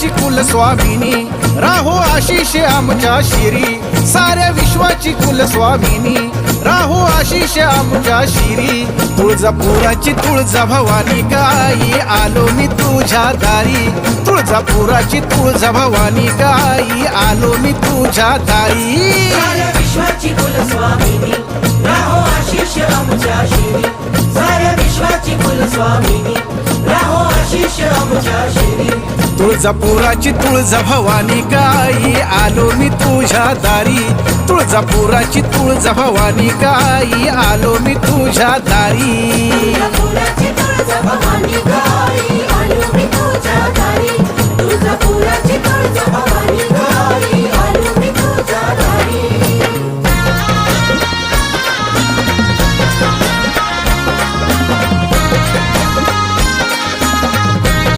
विश्वाची कुलस्वामिनी, राहो आशिष आमच्या शिरी, साऱ्या विश्वाची कुलस्वामिनी, राहो आशिष आमच्या शिरी. तुळजापुराची तुळजा भवानी गाई, आलो मी तुझ्या दारी. तुळजापुराची तुळजा भवानी गाई, आलो मी तुझ्या दारी. साऱ्या विश्वाची कुलस्वामिनी, राहो आशिष आमच्या शिरी, साऱ्या विश्वाची कुलस्वामिनी, राहो आशिष आमच्या शिरी. तुळजापुराची तुळजा भवानी गाई, आलो मी तुझ्या दारी. तुळजापुराची तुळजा भवानी गाई, आलो मी तुझ्या दारी. तुळजापुराची तुळजा भवानी गाई,